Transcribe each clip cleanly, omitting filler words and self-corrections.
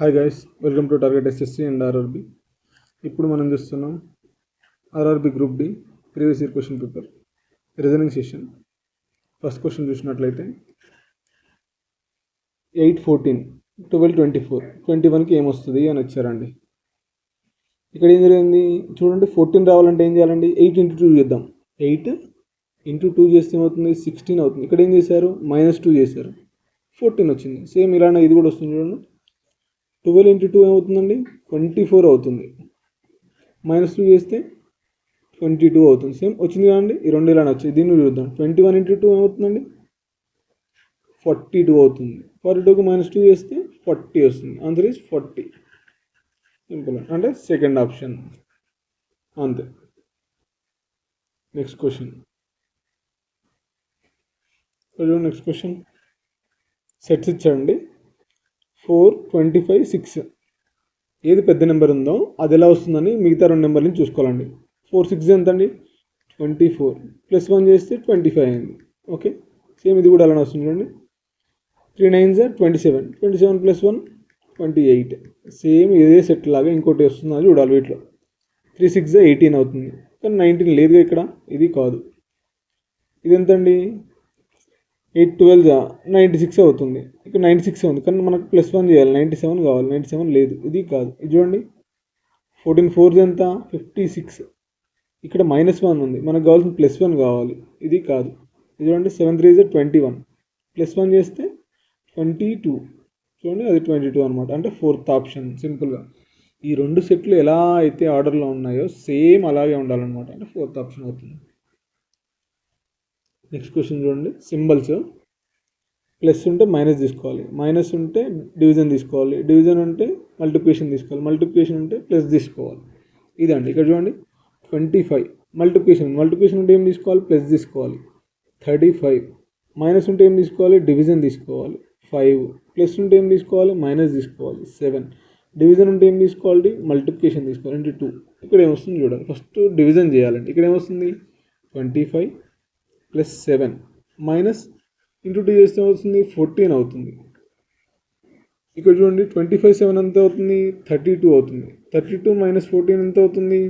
Hi guys, welcome to target SSC and RRB. ఇప్పుడు మనం చూస్తున్నాం RRB group D previous year question paper reasoning session. First question చూసినట్లయితే 8, 14, 12, 24, 21కి ఏమొస్తుంది అని వచ్చారండి. ఇక్కడ ఏం జరిగింది చూడండి, 14 రావాలంటే ఏం చేయాలండి, 8 into 2 చేద్దాం. 8 into 2 చేస్తే ఏమవుతుంది, 16 అవుతుంది. ఇక్కడ ఏం చేశారు, -2 చేశారు, 14 వచ్చింది. సేమ్ ఇలానే ఇది కూడా వస్తుంది చూడండి. 12 into 2 ఏమవుతుందండి, 24 అవుతుంది. -2 చేస్తే 22 అవుతుంది. సేమ్ వచ్చింది కదండి, ఈ రెండు ఇలానే వచ్చాయి. దీన్ని చూద్దాం. 21 into 2 ఏమవుతుందండి, 42 అవుతుంది. 42కి -2 చేస్తే 40 వస్తుంది. Answer is 40. సింపుల్, అంటే సెకండ్ ఆప్షన్ అంతే. Next question next question sets ఇచ్చాడండి. 4, 25, 6 ఏది పెద్ద నెంబర్ ఉందో అది ఎలా వస్తుందని మిగతా రెండు నెంబర్ని చూసుకోవాలండి. 4, 6 ఎంత అండి, 24, +1 చేస్తే 25 అయింది. ఓకే, సేమ్ ఇది కూడా అలానే వస్తుంది చూడండి. 3 9s 27, 27 + 1 28. సేమ్ ఇదే సెట్ లాగా ఇంకోటి వస్తుందో అది చూడాలి. వీటిలో 3 6 18 అవుతుంది, కానీ 19 లేదుగా ఇక్కడ, ఇది కాదు. ఇది ఎంతండి, 8 12 96 అవుతుంది. ఇక్కడ 96 ఉంది, కానీ మనకు +1 చేయాలి, 97 కావాలి. 97 లేదు, ఇది కాదు. ఇది చూడండి, 14 4 ఎంత, 56. ఇక్కడ -1 ఉంది, మనకు కావాల్సిన +1 కావాలి, ఇది కాదు. ఇది చూడండి, 7 3 21, +1 చేస్తే 22. చూడండి, అది 22 అనమాట, అంటే ఫోర్త్ ఆప్షన్. సింపుల్గా ఈ రెండు సెట్లు ఎలా అయితే ఆర్డర్లో ఉన్నాయో సేమ్ అలాగే ఉండాలన్నమాట, అంటే ఫోర్త్ ఆప్షన్ అవుతుంది. నెక్స్ట్ క్వశ్చన్ చూడండి, సింబల్స్. ప్లస్ ఉంటే మైనస్ తీసుకోవాలి, మైనస్ ఉంటే డివిజన్ తీసుకోవాలి, డివిజన్ ఉంటే మల్టిప్లికేషన్ తీసుకోవాలి, మల్టిప్లికేషన్ ఉంటే ప్లస్ తీసుకోవాలి. ఇదండి. ఇక్కడ చూడండి, 25 మల్టిప్లికేషన్ ఉంటే ఏం తీసుకోవాలి, ప్లస్ తీసుకోవాలి. 35 మైనస్ ఉంటే ఏం తీసుకోవాలి, డివిజన్ తీసుకోవాలి. 5 ప్లస్ ఉంటే ఏం తీసుకోవాలి, మైనస్ తీసుకోవాలి. 7 డివిజన్ ఉంటే ఏం తీసుకోవాలి, మల్టిప్లికేషన్ తీసుకోవాలి. అంటే 2. ఇక్కడ ఏమొస్తుంది చూడాలి, ఫస్ట్ డివిజన్ చేయాలండి. ఇక్కడ ఏమొస్తుంది, 25 + 7 మైనస్ ఇంటూ 2 చేస్తే అవుతుంది 14 అవుతుంది. ఇక్కడ చూడండి, 25 7 ఎంత అవుతుంది, 32 అవుతుంది. 32 - 14 ఎంత అవుతుంది,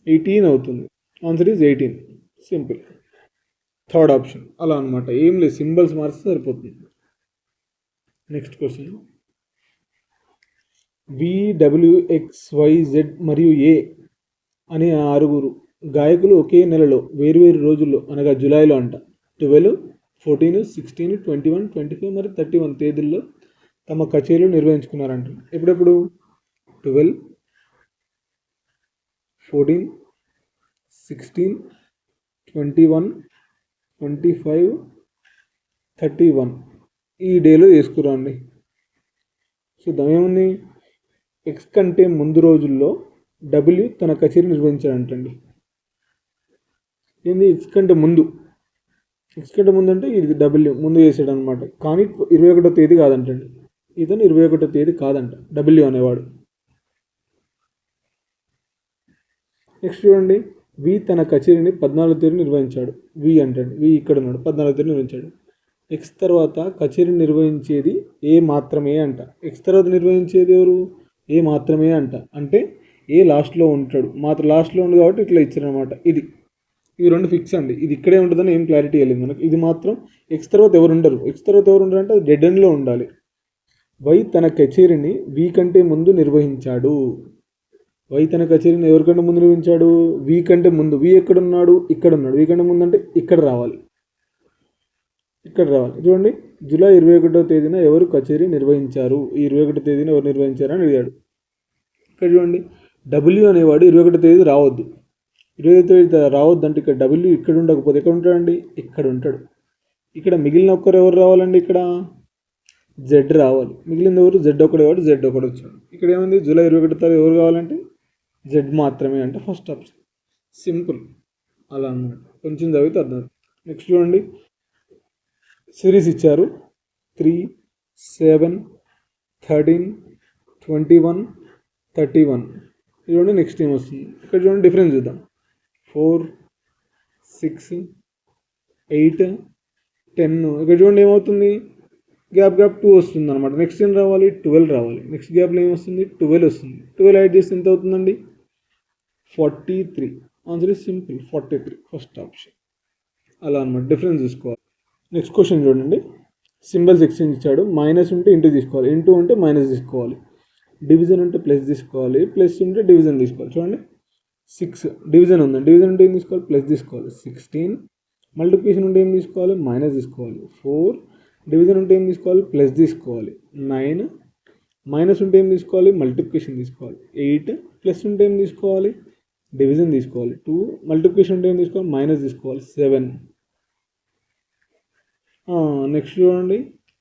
18 అవుతుంది. Answer is 18. Simple, third option. అలా అనమాట, ఏం లేదు, సింబల్స్ మార్చితే సరిపోతుంది. నెక్స్ట్ క్వశ్చన్, VWXYZ మరియు A అనే 6 గాయకులు ఒకే నెలలో వేరువేరు రోజుల్లో, అనగా జూలైలో అంట, 12, 14, 16, 21, 25 మరియు 31 తేదీల్లో తమ కచేరీలు నిర్వహించుకున్నారంట. ఎప్పుడెప్పుడు, 12, 14, 16, 21, 25, 31 ఈ డేలో చేసుకురండి. చూద్దాం ఏముంది, ఎక్స్ కంటే ముందు రోజుల్లో W తన కచేరీ నిర్వహించాడంటండి. ఏంది, ఎక్స్ కంటే ముందు అంటే ఇది W ముందు చేసాడు అనమాట. కానీ 21వ తేదీ కాదంటండి, ఇతను 21వ తేదీ కాదంట W అనేవాడు. నెక్స్ట్ చూడండి, వి తన కచేరీని 14వ తేదీ నిర్వహించాడు. వి అంటండి, వి ఇక్కడ ఉన్నాడు, 14వ తేదీ నిర్వహించాడు. ఎక్స్ తర్వాత కచేరీ నిర్వహించేది ఏ మాత్రమే అంట. ఎక్స్ తర్వాత నిర్వహించేది ఎవరు, ఏ మాత్రమే అంట. అంటే ఏ లాస్ట్లో ఉంటాడు, మాత్రం లాస్ట్లో ఉంది కాబట్టి ఇట్లా ఇచ్చారనమాట. ఇవి రెండు ఫిక్స్ అండి, ఇది ఇక్కడే ఉంటుందని ఏం క్లారిటీ వెళ్ళింది మనకు. ఇది మాత్రం ఎక్స్ తర్వాత ఎవరు ఉండరు. ఎక్స్ తర్వాత ఎవరు ఉండరు అంటే అది డెడ్ ఎండ్లో ఉండాలి. వై తన కచేరీని వి కంటే ముందు నిర్వహించాడు. వై తన కచేరీని ఎవరికంటే ముందు నిర్వహించాడు, వి కంటే ముందు. వి ఎక్కడున్నాడు, ఇక్కడ ఉన్నాడు. వి కంటే ముందు అంటే ఇక్కడ రావాలి. చూడండి, జూలై 21వ తేదీన ఎవరు కచేరీ నిర్వహించారు, ఈ 21వ తేదీన ఎవరు నిర్వహించారు అని అడిగాడు. ఇక్కడ చూడండి, W అనేవాడు 21వ తేదీ రావద్దు. 21వ తేదీ రావద్దు అంటే ఇక్కడ W ఇక్కడ ఉండకపోతే ఎక్కడ ఉంటాడండి, ఇక్కడ ఉంటాడు. ఇక్కడ మిగిలిన ఒక్కరు ఎవరు రావాలండి, ఇక్కడ Z రావాలి. మిగిలిన ఎవరు, Z ఒకడే వాడు, Z ఒకటి వచ్చాడు. ఇక్కడ ఏమైంది, జూలై 21వ తారీఖు ఎవరు కావాలంటే Z మాత్రమే, అంటే ఫస్ట్ ఆప్షన్. సింపుల్, అలా అన్నమాట. కొంచెం చదివితే అర్థం. నెక్స్ట్ చూడండి, సిరీస్ ఇచ్చారు 3, 7, 13, 21, 31. చూడండి, నెక్స్ట్ ఏం వస్తుంది ఇక్కడ చూడండి, డిఫరెన్స్ చూద్దాం. 4, 6, 8, 10. ఇక్కడ చూడండి ఏమవుతుంది, గ్యాప్ 2 వస్తుంది అనమాట. నెక్స్ట్ ఏం రావాలి, 12 రావాలి. నెక్స్ట్ గ్యాప్లో ఏమొస్తుంది, 12 వస్తుంది. 12 యాడ్ చేస్తే ఎంత అవుతుందండి, 43. Answer is simple, 43 first option. అలా అనమాట, డిఫరెన్స్ చూసుకోవాలి. నెక్స్ట్ క్వశ్చన్ చూడండి, సింబల్స్ ఎక్స్చేంజ్ ఇచ్చాడు. మైనస్ ఉంటే ఇంటూ తీసుకోవాలి, ఇంటూ ఉంటే మైనస్ తీసుకోవాలి, డివిజన్ ఉంటే ప్లస్ తీసుకోవాలి, ప్లస్ ఉంటే డివిజన్ తీసుకోవాలి. చూడండి 6 డివిజన్ ఉంది, డివిజన్ ఉంటే ఏం తీసుకోవాలి, ప్లస్ తీసుకోవాలి. 16 మల్టిప్లికేషన్ ఉంటే ఏం తీసుకోవాలి, మైనస్ తీసుకోవాలి. 4 డివిజన్ ఉంటే ఏం తీసుకోవాలి, ప్లస్ తీసుకోవాలి. 9 మైనస్ ఉంటే ఏం తీసుకోవాలి, మల్టిప్లికేషన్ తీసుకోవాలి. 8 ప్లస్ ఉంటే ఏం తీసుకోవాలి, డివిజన్ తీసుకోవాలి. 2 మల్టిప్లికేషన్ ఉంటే ఏం తీసుకోవాలి, మైనస్ తీసుకోవాలి. 7. నెక్స్ట్ చూడండి,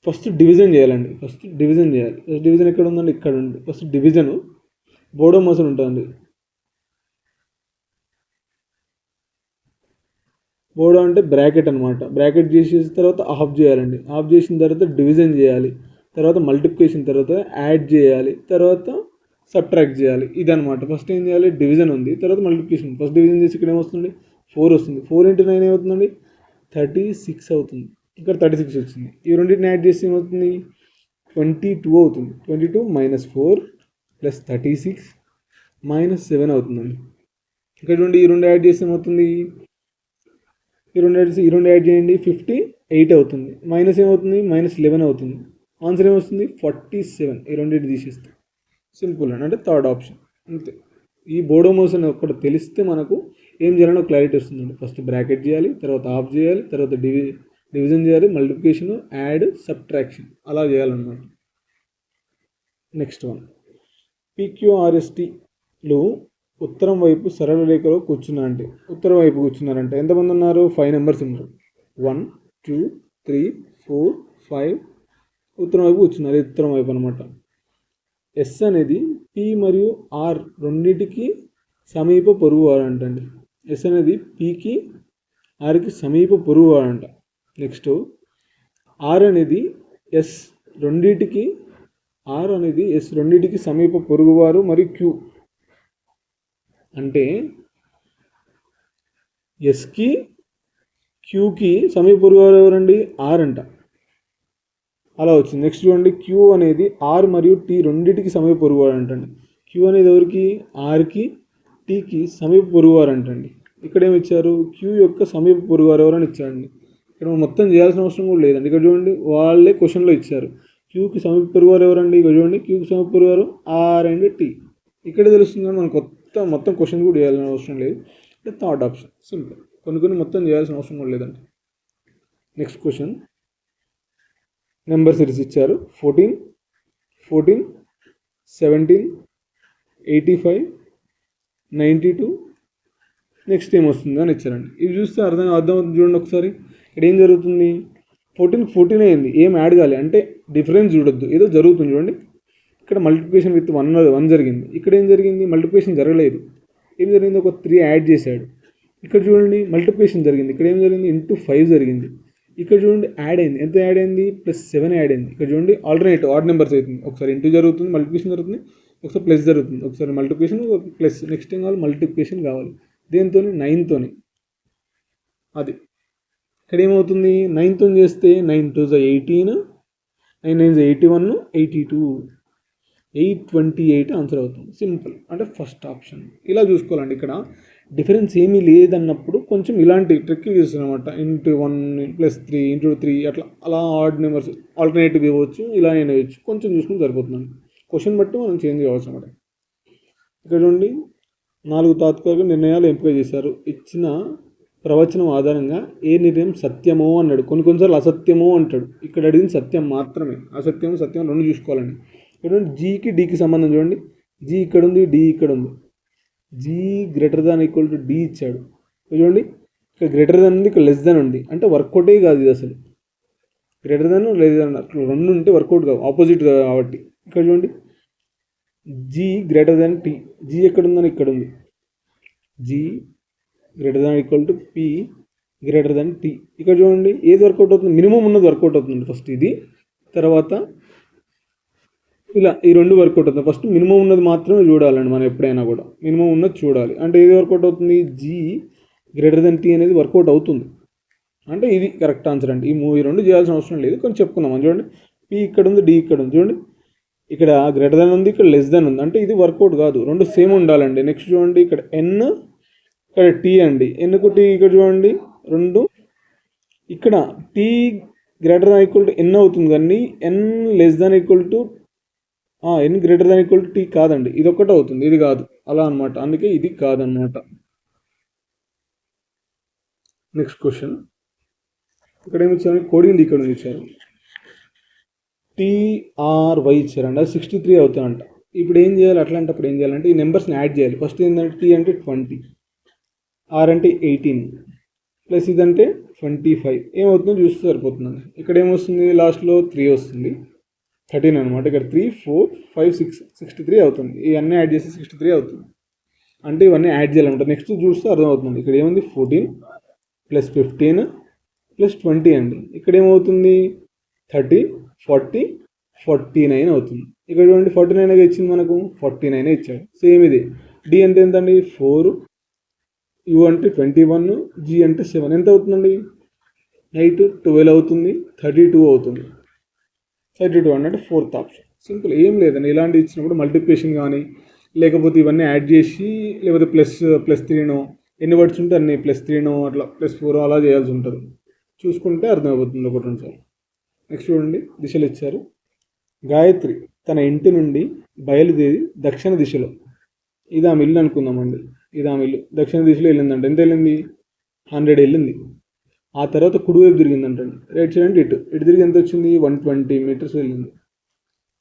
ఫస్ట్ డివిజన్ చేయాలండి. ఫస్ట్ డివిజన్ చేయాలి. ఫస్ట్ డివిజన్ ఎక్కడ ఉందండి, ఇక్కడ ఉంది. ఫస్ట్ డివిజన్ బోర్డో మోషన్ ఉంటుంది. బోర్డో అంటే బ్రాకెట్ అనమాట. బ్రాకెట్ చేసేసిన తర్వాత ఆఫ్ చేయాలండి. ఆఫ్ చేసిన తర్వాత డివిజన్ చేయాలి, తర్వాత మల్టిప్లికేషన్, తర్వాత యాడ్ చేయాలి, తర్వాత సబ్ట్రాక్ట్ చేయాలి. ఇదనమాట. ఫస్ట్ ఏం చేయాలి, డివిజన్ ఉంది, తర్వాత మల్టిప్లికేషన్. ఫస్ట్ డివిజన్ చేసి ఇక్కడ ఏమొస్తుంది, 4 వస్తుంది. 4 × 9 ఏమవుతుందండి, 36 అవుతుంది. ఇక్కడ 36 వచ్చింది. ఈ రెండింటిని యాడ్ చేసి ఏమవుతుంది, 22 అవుతుంది. 22 - 4 + 36 - 7 అవుతుందండి. ఇక్కడ చూడండి, ఈ రెండు యాడ్ చేసి ఏమవుతుంది, ఈ రెండు యాడ్ చేయండి, 58 అవుతుంది. మైనస్ ఏమవుతుంది, -11 అవుతుంది. ఆన్సర్ ఏమొస్తుంది, 47. ఈ రెండింటి తీసేస్తే సింపుల్ అండి, అంటే థర్డ్ ఆప్షన్. అంతే. ఈ బోర్డో మోషన్ ఒక్కటి తెలిస్తే మనకు ఏం చేయాలో క్లారిటీ వస్తుందండి. ఫస్ట్ బ్రాకెట్ చేయాలి, తర్వాత ఆఫ్ చేయాలి, తర్వాత డివిజన్ చేయాలి, మల్టిప్లికేషన్, యాడ్, సబ్ట్రాక్షన్, అలా చేయాలన్నమాట. నెక్స్ట్ వన్, PQRSTలు ఉత్తరం వైపు సరళ రేఖలో కూర్చున్నారంటే, ఉత్తరం వైపు కూర్చున్నారంటే ఎంతమంది ఉన్నారు, 5 మెంబర్స్ ఉన్నారు. 1 2 3 4 5 ఉత్తరం వైపు కూర్చున్నారు. ఉత్తరం వైపు అనమాట. ఎస్ అనేది పి మరియు ఆర్ రెండింటికి సమీప పొరుగువాడు అంటండి. ఎస్ అనేది పికి ఆర్కి సమీప పొరుగువాడు అంట. నెక్స్ట్ ఆర్ అనేది ఎస్ రెండింటికి సమీప పొరుగువారు మరియు క్యూ అంటే ఎస్కి క్యూకి సమీప పొరుగువారు ఎవరండి, ఆర్ అంట. అలా వచ్చింది. నెక్స్ట్ చూడండి, క్యూ అనేది ఆర్ మరియు టీ రెండింటికి సమీప పొరుగువారు అంటండి. క్యూ అనేది ఎవరికి, ఆర్కి టీకి సమీప పొరుగువారు అంటండి. ఇక్కడ ఏమి ఇచ్చారు, క్యూ యొక్క సమీప పొరుగువారు ఎవరని ఇచ్చారండి. ఇక్కడ మొత్తం చేయాల్సిన అవసరం కూడా లేదండి. ఇక్కడ చూడండి, వాళ్ళే క్వశ్చన్లో ఇచ్చారు. క్యూకి సమీప పొరుగువారు ఎవరండి, ఇక్కడ చూడండి, క్యూకి సమీప పొరుగువారు ఆర్ అండ్ టీ. ఇక్కడ తెలుస్తుంది కానీ మనకు మొత్తం క్వశ్చన్ కూడా చేయాల్సిన అవసరం లేదు. అంటే థర్డ్ ఆప్షన్ సింపుల్. కొన్ని మొత్తం చేయాల్సిన అవసరం కూడా లేదండి. నెక్స్ట్ క్వశ్చన్, నెంబర్ సిరీస్ ఇచ్చారు. 14 17 85 92. నెక్స్ట్ ఏం వస్తుంది అని ఇచ్చారండి. ఇవి చూస్తే అర్థమవుతుంది. చూడండి ఒకసారి, ఇక్కడ ఏం జరుగుతుంది, 14 అయింది, ఏం యాడ్ కాలే అంటే డిఫరెన్స్ చూడొద్దు, ఏదో జరుగుతుంది. చూడండి, ఇక్కడ మల్టిప్లికేషన్ విత్ 1 జరిగింది. ఇక్కడ ఏం జరిగింది, మల్టిప్లికేషన్ జరగలేదు. ఏం జరిగింది, ఒక 3 యాడ్ చేశాడు. ఇక్కడ చూడండి, మల్టిప్లికేషన్ జరిగింది. ఇక్కడ ఏం జరిగింది, × 5 జరిగింది. ఇక్కడ చూడండి, యాడ్ అయింది. ఎంత యాడ్ అయింది, +7 యాడ్ అయింది. ఇక్కడ చూడండి, ఆల్టర్నేటివ్ ఆడ్ నెంబర్స్ అవుతుంది. ఒకసారి ఇంటూ జరుగుతుంది, మల్టిప్లికేషన్ జరుగుతుంది, ఒకసారి ప్లస్ జరుగుతుంది, ఒకసారి మల్టిప్లికేషన్, ప్లస్. నెక్స్ట్ ఏం కావాలి, మల్టిప్లికేషన్ కావాలి. దేంతో, 9తో. అది ఇక్కడ ఏమవుతుంది, 9తో చేస్తే 9 2 18, 9 9 81, 82, 828 ఆన్సర్ అవుతుంది. సింపుల్, అంటే ఫస్ట్ ఆప్షన్. ఇలా చూసుకోవాలండి. ఇక్కడ డిఫరెన్స్ ఏమీ లేదన్నప్పుడు కొంచెం ఇలాంటి ట్రిక్ చేస్తారనమాట. ×1 +3 × 3 అలా ఆడ్ నెంబర్స్ ఆల్టర్నేటివ్ ఇవ్వచ్చు, ఇలా అయినా ఇవ్వచ్చు. కొంచెం చూసుకుని సరిపోతుందండి. క్వశ్చన్ బట్టి మనం చేంజ్ కావచ్చు అన్నమాట. ఇక్కడ చూడండి, 4 తాత్కాలిక నిర్ణయాలు ఎంపిక చేశారు. ఇచ్చిన ప్రవచనం ఆధారంగా ఏ నిర్ణయం సత్యమో అన్నాడు. కొన్నిసార్లు అసత్యమో అంటాడు. ఇక్కడ అడిగింది సత్యం మాత్రమే. అసత్యం సత్యం రెండు చూసుకోవాలండి. ఇక్కడ జీకి డీకి సంబంధం చూడండి. జీ ఇక్కడ ఉంది, డి ఇక్కడ ఉంది. జీ > డి ఇచ్చాడు. చూడండి, ఇక్కడ గ్రేటర్ దాన్ ఉంది, ఇక్కడ లెస్ దాన్ ఉంది. అంటే వర్కౌటే కాదు ఇది అసలు. గ్రేటర్ దాన్ లెస్ దాన్ అట్లా రెండు ఉంటే వర్కౌట్ కావు, ఆపోజిట్ కాబట్టి. ఇక్కడ చూడండి, జీ > టీ. జీ ఎక్కడ ఉందని ఇక్కడ ఉంది. G > P > T. ఇక్కడ చూడండి, ఏది వర్కౌట్ అవుతుంది, మినిమం ఉన్నది వర్కౌట్ అవుతుంది ఫస్ట్ ఇది. తర్వాత ఇలా ఈ రెండు వర్కౌట్ అవుతుంది. ఫస్ట్ మినిమం ఉన్నది మాత్రమే చూడాలండి మనం ఎప్పుడైనా కూడా. మినిమం ఉన్నది చూడాలి. అంటే ఏది వర్కౌట్ అవుతుంది, జీ > టీ అనేది వర్కౌట్ అవుతుంది. అంటే ఇది కరెక్ట్ ఆన్సర్ అండి. ఈ రెండు చేయాల్సిన అవసరం లేదు, కొంచెం చెప్పుకుందాం. చూడండి, పి ఇక్కడ ఉంది, డి ఇక్కడ ఉంది. చూడండి, ఇక్కడ గ్రేటర్ దాన్ ఉంది, ఇక్కడ లెస్ దాన్ ఉంది. అంటే ఇది వర్కౌట్ కాదు, రెండు సేమ్ ఉండాలండి. నెక్స్ట్ చూడండి, ఇక్కడ ఎన్, ఇక్కడ టీ అండి. ఎన్కు టీ ఇక్కడ చూడండి రెండు. ఇక్కడ T greater than equal to N అవుతుంది, కానీ N less than equal to N greater than equal to T కాదండి. ఇది ఒకటి అవుతుంది, ఇది కాదు, అలా అనమాట. అందుకే ఇది కాదనమాట. నెక్స్ట్ క్వశ్చన్, ఇక్కడ ఏమి ఇచ్చారు, కోడింగ్ ఇక్కడ ఇచ్చారు. TRY ఇచ్చారండి, అది 63 అవుతుందంట. ఇప్పుడు ఏం చేయాలి అట్లాంటప్పుడు ఏం చేయాలంటే ఈ నెంబర్స్ని యాడ్ చేయాలి. ఫస్ట్ ఏంటంటే టీ అంటే 20, ఆర్ అంటే 18, ప్లస్ ఇదంటే 25. ఏమవుతుందో చూస్తే సరిపోతుందండి. ఇక్కడ ఏమొస్తుంది, లాస్ట్లో 3 వస్తుంది, 13 అనమాట. ఇక్కడ 3, 4, 5, 6, 63 అవుతుంది. ఇవన్నీ యాడ్ చేసి 63 అవుతుంది. అంటే ఇవన్నీ యాడ్ చేయాలన్నమాట. నెక్స్ట్ చూస్తే అర్థమవుతుంది. ఇక్కడ ఏముంది, 14 ప్లస్ 15 ప్లస్ 20 అండి. ఇక్కడ ఏమవుతుంది, 30, 40, 49 అవుతుంది. ఇక్కడ చూడండి 49 ఇచ్చింది మనకు, 49 ఇచ్చాడు. సేమ్ ఇది. డి అంటే ఎంతండి, 4, యూ అంటే 21, జీ అంటే 7. ఎంత అవుతుందండి, 8, 12 అవుతుంది, 32 అవుతుంది. 32 అంటే ఫోర్త్ ఆప్షన్. సింపుల్, ఏం లేదండి. ఇలాంటి ఇచ్చినప్పుడు మల్టిప్లికేషన్ కానీ, లేకపోతే ఇవన్నీ యాడ్ చేసి, లేకపోతే ప్లస్ 3నో, ఎన్ని వర్డ్స్ ఉంటే అన్ని +3నో అట్లా +4 అలా చేయాల్సి ఉంటుంది. చూసుకుంటే అర్థమైపోతుంది ఒకటి రెండు సార్లు. నెక్స్ట్ చూడండి, దిశలు ఇచ్చారు. గాయత్రి తన ఇంటి నుండి బయలుదేరి దక్షిణ దిశలో, ఇది ఆమె ఇల్లు అనుకుందామండి, ఇది ఆమె ఇల్లు దక్షిణ దిశలో వెళ్ళిందంటే ఎంత వెళ్ళింది, 100 వెళ్ళింది. ఆ తర్వాత కుడివైపు తిరిగిందంటండి, రైట్ సైడ్ అంటే ఇటు తిరిగి ఎంత వచ్చింది, 120 మీటర్స్ వెళ్ళింది.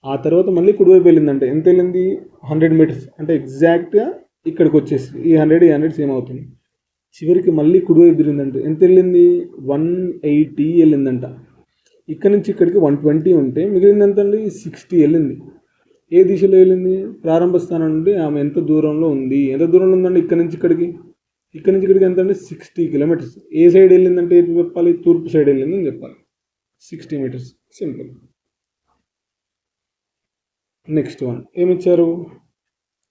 ఆ తర్వాత మళ్ళీ కుడివైపు వెళ్ళిందంటే ఎంత వెళ్ళింది, 100 మీటర్స్. అంటే ఎగ్జాక్ట్గా ఇక్కడికి వచ్చేసి ఈ 100 సేమ్ అవుతుంది. చివరికి మళ్ళీ కుడివైపు తిరిగిందంటే ఎంత వెళ్ళింది, 180 వెళ్ళిందంట. ఇక్కడ నుంచి ఇక్కడికి 120 ఉంటే మిగిలింది ఎంత అండి, 60 వెళ్ళింది. ఏ దిశలో వెళ్ళింది, ప్రారంభ స్థానం నుండి ఆమె ఎంత దూరంలో ఉంది, ఎంత దూరంలో ఉందండి, ఇక్కడ నుంచి ఇక్కడికి ఎంత అంటే 60 కిలోమీటర్స్. ఏ సైడ్ వెళ్ళిందంటే ఏది చెప్పాలి, తూర్పు సైడ్ వెళ్ళిందని చెప్పాలి. 60 మీటర్స్, సింపుల్. నెక్స్ట్ వన్ ఏమిచ్చారు,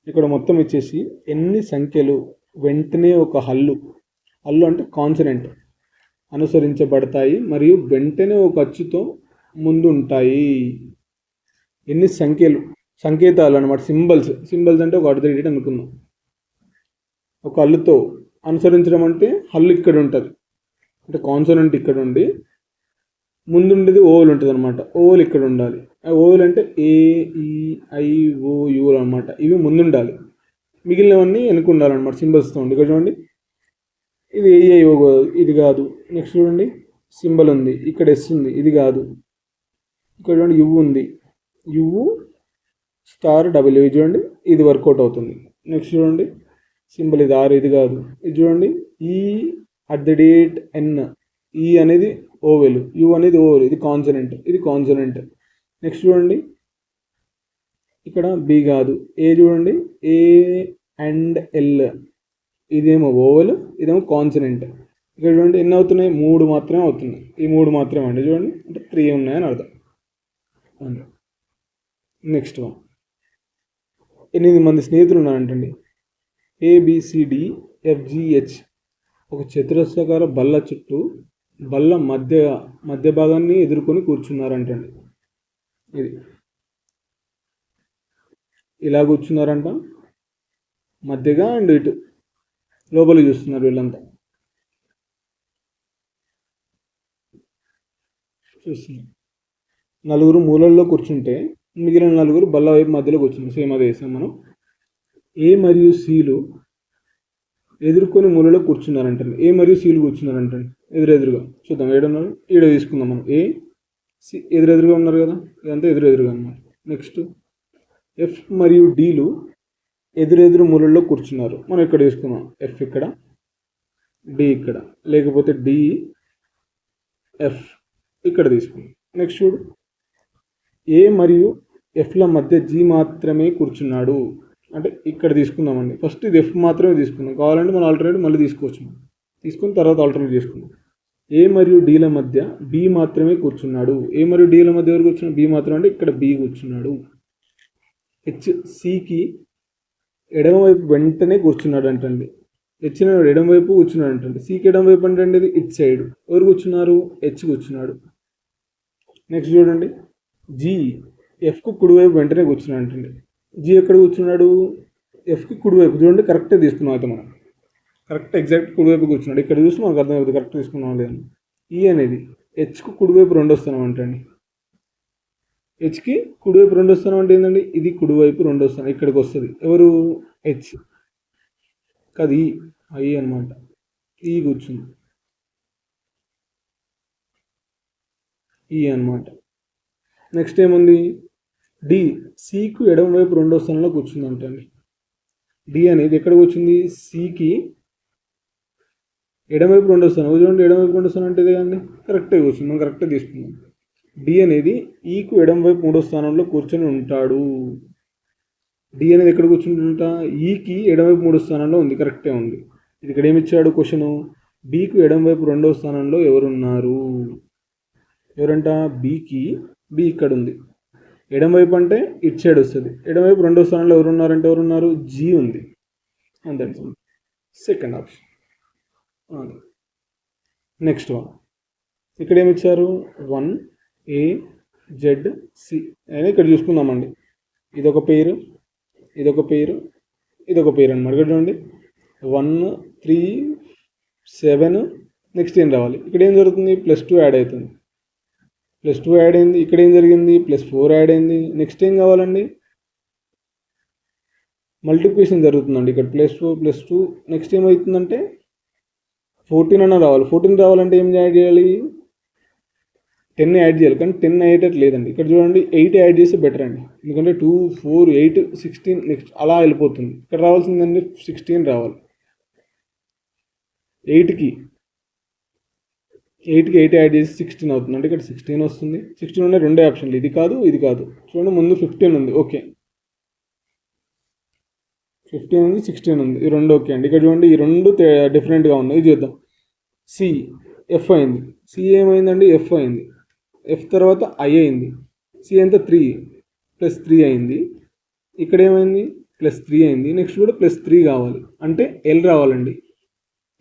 ఇక్కడ మొత్తం ఇచ్చేసి ఎన్ని సంఖ్యలు వెంటనే ఒక హల్లు అంటే కాన్సనెంట్ అనుసరించబడతాయి మరియు వెంటనే ఒక అచ్చుతో ముందు ఉంటాయి. ఎన్ని సంకేతాలు అనమాట, సింబల్స్ అంటే ఒక అర్థం అనుకుందాం. ఒక హల్లుతో అనుసరించడం అంటే హల్లు ఇక్కడ ఉంటుంది, అంటే కాన్సనెంట్ ఇక్కడ ఉండి ముందుండేది ఓవల్ ఉంటుంది అనమాట. ఓవల్ ఇక్కడ ఉండాలి. ఓవల్ అంటే AEIOU అనమాట. ఇవి ముందుండాలి, మిగిలినవన్నీ వెనుక ఉండాలన్నమాట సింబల్స్తో ఉండి. ఇక్కడ చూడండి, ఇది AEIO ఇది కాదు. నెక్స్ట్ చూడండి, సింబల్ ఉంది, ఇక్కడ S ఉంది, ఇది కాదు. ఇక్కడ చూడండి, U ఉంది, U*W, చూడండి ఇది వర్కౌట్ అవుతుంది. నెక్స్ట్ చూడండి, సింబల్ ఇది R, ఇది కాదు. ఇది చూడండి, E@N, ఈ అనేది ఓవెల్, యు అనేది ఓవెల్, ఇది కాన్సనెంట్. నెక్స్ట్ చూడండి, ఇక్కడ బి కాదు, ఏ చూడండి, A&L, ఇదేమో ఓవెల్, ఇదేమో కాన్సనెంట్. ఇక్కడ చూడండి ఎన్ని అవుతున్నాయి, 3 మాత్రమే అవుతున్నాయి. ఈ 3 మాత్రమే అండి, చూడండి అంటే 3 ఉన్నాయని అర్థం. నెక్స్ట్ వన్, 8 మంది స్నేహితులు ఉన్నారంటండి. ABCDFGH ఒక చతురస్రాకార బల్ల చుట్టూ బల్ల మధ్య భాగాన్ని ఎదుర్కొని కూర్చున్నారంటండి. ఇది ఇలా కూర్చున్నారంట, మధ్యగా అండ్ ఇటు లోపలికి చూస్తున్నారు వీళ్ళంతా. చూస్తున్నారు, 4 మూలల్లో కూర్చుంటే మిగిలిన 4 బల్ల వైపు మధ్యలో కూర్చున్నారు. సేమ్ అదే వేసాం మనం. A మరియు Cలు ఎదుర్కొని మూలలో కూర్చున్నారంటండి. A మరియు Cలు కూర్చున్నారంటండి ఎదురుగా. చూద్దాం, ఏడున్నారు, ఈడ తీసుకుందాం మనం. A, C ఎదురుగా ఉన్నారు కదా, ఇదంతా ఎదురుగా అన్నమాట. నెక్స్ట్ F మరియు Dలు ఎదురు మూలల్లో కూర్చున్నారు. మనం ఇక్కడ తీసుకుందాం, F ఇక్కడ, D ఇక్కడ, లేకపోతే DF ఇక్కడ తీసుకుందాం. నెక్స్ట్ చూడు, A మరియు Fల మధ్య G మాత్రమే కూర్చున్నాడు. అంటే ఇక్కడ తీసుకుందామండి. ఫస్ట్ ఇది F మాత్రమే తీసుకుందాం, కావాలంటే మనం ఆల్టర్నేట్ మళ్ళీ తీసుకోవచ్చు. తీసుకుని తర్వాత ఆల్టర్నేట్ చేసుకుందాం. A మరియు Dల మధ్య B మాత్రమే కూర్చున్నాడు. A మరియు Dల మధ్య ఎవరు కూర్చున్నాడు, B మాత్రమే, అంటే ఇక్కడ B కూర్చున్నాడు. Cకి ఎడమవైపు వెంటనే కూర్చున్నాడు అంటండి. హెచ్ అనేవాడు ఎడం వైపు కూర్చున్నాడు అంటే సికి ఎడం వైపు అంటే ఇది ఇట్ సైడ్. ఎవరు కూర్చున్నారు? హెచ్ కూర్చున్నాడు. నెక్స్ట్ చూడండి, జీ ఎఫ్కు కుడివైపు వెంటనే కూర్చున్నాడు అంటే జీ ఎక్కడ కూర్చున్నాడు? ఎఫ్కి కుడివైపు. చూడండి కరెక్టే తీసుకున్నాం అయితే మనం, కరెక్ట్ ఎగ్జాక్ట్ కుడివైపు కూర్చున్నాడు. ఇక్కడ చూస్తే మనకు అర్థమవుతుంది కరెక్ట్ తీసుకున్నాం లేదని. ఈ అనేది హెచ్కు కుడివైపు రెండు వస్తున్నాం అంటండి. హెచ్కి కుడివైపు రెండు వస్తున్నాం అంటే ఏంటండి? ఇది కుడివైపు రెండు వస్తాను ఇక్కడికి వస్తుంది. ఎవరు? హెచ్ కాదు, ఈ ఐ అనమాట. ఈ కూర్చుంది ఈ అనమాట. నెక్స్ట్ ఏముంది? డి సికు ఎడమ వైపు రెండో స్థానంలో కూర్చుంది అంటండి. డి అనేది ఎక్కడ కూర్చుంది? సికి ఎడమవైపు రెండో స్థానం. చూడండి ఎడమవైపు రెండో స్థానం అంటే ఇదే అండి, కరెక్టే కూర్చుంది, మనం కరెక్టే తీసుకున్నాం. డి అనేది ఈకు ఎడమవైపు మూడో స్థానంలో కూర్చొని ఉంటాడు. డి అనేది ఎక్కడ కూర్చుంటుంట? ఈకి ఎడమవైపు మూడో స్థానంలో ఉంది, కరెక్టే ఉంది. ఇది ఇక్కడ ఏమి ఇచ్చాడు క్వశ్చను? బికు ఎడమవైపు రెండో స్థానంలో ఎవరున్నారు? ఎవరంట? బికి. బి ఇక్కడ ఉంది. ఎడమవైపు అంటే ఇట్ సైడ్ వస్తుంది. ఎడమవైపు రెండో స్థానంలో ఎవరున్నారంటే ఎవరున్నారు? జీ ఉంది. అంతే, సెకండ్ ఆప్షన్. నెక్స్ట్ వన్ ఇక్కడ ఏమి ఇచ్చారు? 1 A Z C అని ఇక్కడ చూసుకుందామండి. ఇదొక పేరు, ఇదొక పేరు, ఇదొక పేరు అనమాట. ఇక్కడ చూడండి 1 3 7. నెక్స్ట్ ఏం రావాలి? ఇక్కడ ఏం జరుగుతుంది? +2 యాడ్ అవుతుంది. +2 యాడ్ అయింది. ఇక్కడ ఏం జరిగింది? +4 యాడ్ అయింది. నెక్స్ట్ ఏం కావాలండి? మల్టిప్లికేషన్ జరుగుతుందండి. ఇక్కడ +4 +2. నెక్స్ట్ ఏమవుతుందంటే 14 అన్న రావాలి. 14 రావాలంటే ఏం యాడ్ చేయాలి? 10 యాడ్ చేయాలి. కానీ 10 అయ్యేటట్టు లేదండి. ఇక్కడ చూడండి 8 యాడ్ చేస్తే బెటర్ అండి. ఎందుకంటే 2 4 8 16 నెక్స్ట్ అలా వెళ్ళిపోతుంది. ఇక్కడ రావాల్సిందండి 16 రావాలి. 8కి 8 యాడ్ చేసి 16 అవుతుంది. అంటే ఇక్కడ 16 వస్తుంది. 16 ఉండే రెండే ఆప్షన్లు, ఇది కాదు ఇది కాదు. చూడండి ముందు 15 ఉంది, ఓకే. 15 ఉంది, 16 ఉంది, ఈ రెండు ఓకే అండి. ఇక్కడ చూడండి ఈ రెండు డిఫరెంట్గా ఉన్నాయి. ఇది చూద్దాం. సి ఎఫ్ అయింది. సి ఏమైందండి? ఎఫ్ అయింది. ఎఫ్ తర్వాత ఐ అయింది. సి ఎంత? 3 +3 అయింది. ఇక్కడ ఏమైంది? +3 అయింది. నెక్స్ట్ కూడా +3 కావాలి అంటే ఎల్ రావాలండి.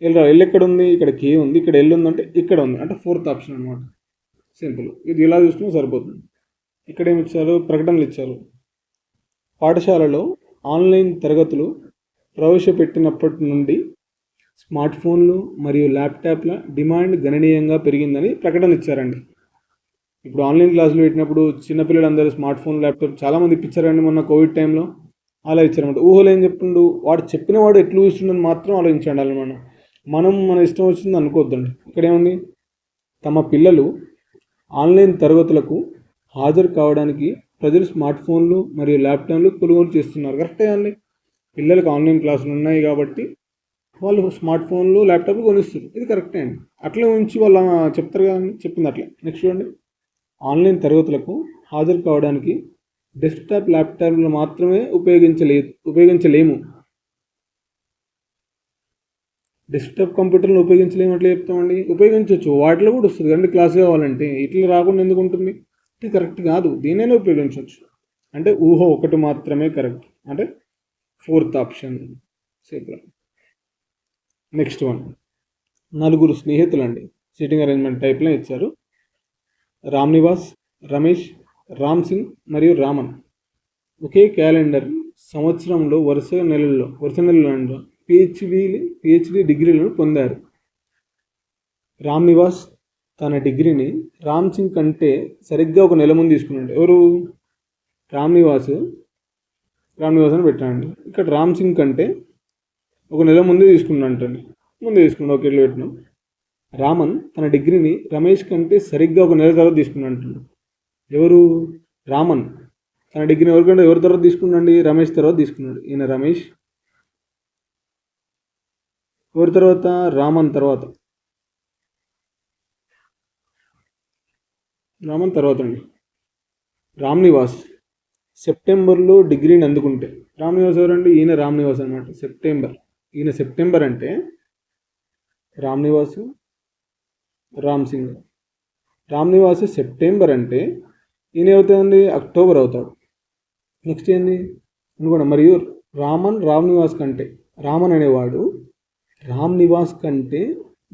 ఎల్ ఎక్కడ ఉంది? ఇక్కడ కే ఉంది. ఇక్కడ ఎల్ ఉందంటే ఇక్కడ ఉంది, అంటే 4th ఆప్షన్ అనమాట. సింపుల్. ఇది ఇలా చూసుకుని సరిపోతుంది. ఇక్కడ ఏమి ఇచ్చారు? ప్రకటనలు ఇచ్చారు. పాఠశాలలో ఆన్లైన్ తరగతులు ప్రవేశపెట్టినప్పటి నుండి స్మార్ట్ ఫోన్లు మరియు ల్యాప్టాప్ల డిమాండ్ గణనీయంగా పెరిగిందని ప్రకటన ఇచ్చారండి. ఇప్పుడు ఆన్లైన్ క్లాసులు పెట్టినప్పుడు చిన్నపిల్లలందరూ స్మార్ట్ ఫోన్ ల్యాప్టాప్ చాలామంది ఇప్పించారండి మొన్న కోవిడ్ టైంలో. అలా ఇచ్చారన్నమాట. ఊహలో ఏం చెప్తుండు? వాడు చెప్పిన వాడు ఎట్లు చూస్తుండని మాత్రం ఆలోచించండి. మనం మన ఇష్టం వచ్చింది అనుకోవద్దండి. ఇక్కడ ఏముంది? తమ పిల్లలు ఆన్లైన్ తరగతులకు హాజరు కావడానికి ప్రజలు స్మార్ట్ ఫోన్లు మరియు ల్యాప్టాప్లు కొనుగోలు చేస్తున్నారు. కరెక్టే అండి. పిల్లలకు ఆన్లైన్ క్లాసులు ఉన్నాయి కాబట్టి వాళ్ళు స్మార్ట్ ఫోన్లు ల్యాప్టాప్లు కొనిస్తారు. ఇది కరెక్టే అండి. అట్లా ఉంచి వాళ్ళు చెప్తారు కదండి, చెప్పింది అట్లా. నెక్స్ట్ చూడండి, ఆన్లైన్ తరగతులకు హాజరు కావడానికి డెస్క్టాప్ ల్యాప్టాప్లు మాత్రమే ఉపయోగించలేము. డెస్క్టాప్ కంప్యూటర్లు ఉపయోగించలేము అట్లా చెప్తామండి. ఉపయోగించవచ్చు, వాటిలో కూడా వస్తుంది కదండి క్లాస్ కావాలంటే. ఇట్లా రాకుండా ఎందుకు ఉంటుంది? ఇది కరెక్ట్ కాదు. దీనైనా ఉపయోగించవచ్చు. అంటే ఊహ ఒకటి మాత్రమే కరెక్ట్, అంటే 4th option. Simple. Next one, 4 స్నేహితులు అండి. సీటింగ్ అరేంజ్మెంట్ టైప్లో ఇచ్చారు. రామ్ నివాస్, రమేష్, రామ్ సింగ్ మరియు రామన్ ఒకే క్యాలెండర్ సంవత్సరంలో వరుస నెలల్లో పిహెచ్డి డిగ్రీలను పొందారు. రామ్ నివాస్ తన డిగ్రీని రామ్ సింగ్ కంటే సరిగ్గా ఒక నెల ముందు తీసుకున్నాడు. ఎవరు? రామ్ నివాస్ అని పెట్టానండి. ఇక్కడ రామ్ సింగ్ కంటే ఒక నెల ముందే తీసుకున్నాడంటండి. ముందే తీసుకున్నాడు, ఓకే, ఇట్లా పెట్టినాం. రామన్ తన డిగ్రీని రమేష్ కంటే సరిగ్గా ఒక నెల తర్వాత తీసుకున్నాడు. ఎవరు? రామన్ తన డిగ్రీని ఎవరి తర్వాత తీసుకున్నాండి? రమేష్ తర్వాత తీసుకున్నాడు. ఈయన రమేష్. ఎవరి తర్వాత? రామన్ తర్వాత. అండి. రామ్ నివాస్ సెప్టెంబర్లో డిగ్రీని అందుకుంటే, రామ్ నివాస్ ఎవరండి? ఈయన రామ్ నివాస్ అనమాట. ఈయన సెప్టెంబర్ అంటే రామ్ నివాస్, రామ్ సింగ్. రామ్ నివాస్ సెప్టెంబర్ అంటే ఈయన అవుతాడండి అక్టోబర్ అవుతాడు. నెక్స్ట్ ఏంది అనుకోండి. మరియు రామ్ నివాస్ కంటే, రామన్ అనేవాడు రామ్ నివాస్ కంటే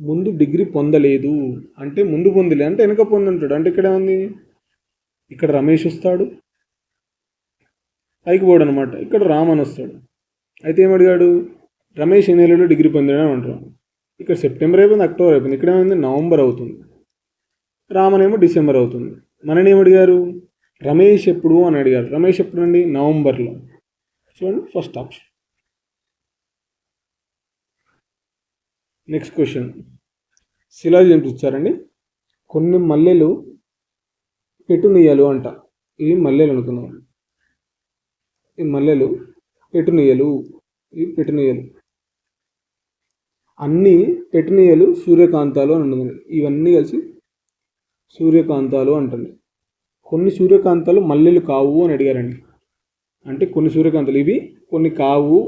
ముందు డిగ్రీ పొందలేదు అంటే ముందు పొందలేదు అంటే వెనక పొందుంటాడు. అంటే ఇక్కడ ఏముంది, ఇక్కడ రమేష్ వస్తాడు పైకి పోడు అనమాట, ఇక్కడ రామ్ అని వస్తాడు. అయితే ఏమడిగాడు, రమేష్ ఏ నెలలో డిగ్రీ పొందాడు అని అంటారు. ఇక్కడ సెప్టెంబర్ అయిపోయింది, అక్టోబర్ అయిపోయింది, ఇక్కడ ఏమైంది నవంబర్ అవుతుంది, రామనేమో డిసెంబర్ అవుతుంది. మనని ఏమడిగారు, రమేష్ ఎప్పుడు అని అడిగారు. రమేష్ ఎప్పుడు అండి, నవంబర్లో. చూడండి ఫస్ట్ ఆప్షన్. నెక్స్ట్ క్వశ్చన్, శిలాజీ ఇచ్చారండి. కొన్ని మల్లెలు పెటునీయలు అంట. ఇవి మల్లెలు అనుకున్నాం, ఈ మల్లెలు పెటునీయలు, ఇవి పెటునీయలు. అన్ని పెటునీయలు సూర్యకాంతాలు అని ఉన్నది. ఇవన్నీ కలిసి సూర్యకాంతాలు అంటుంది. కొన్ని సూర్యకాంతాలు మల్లెలు కావు అని అడిగారండి. అంటే కొన్ని సూర్యకాంతాలు ఇవి, కొన్ని కావు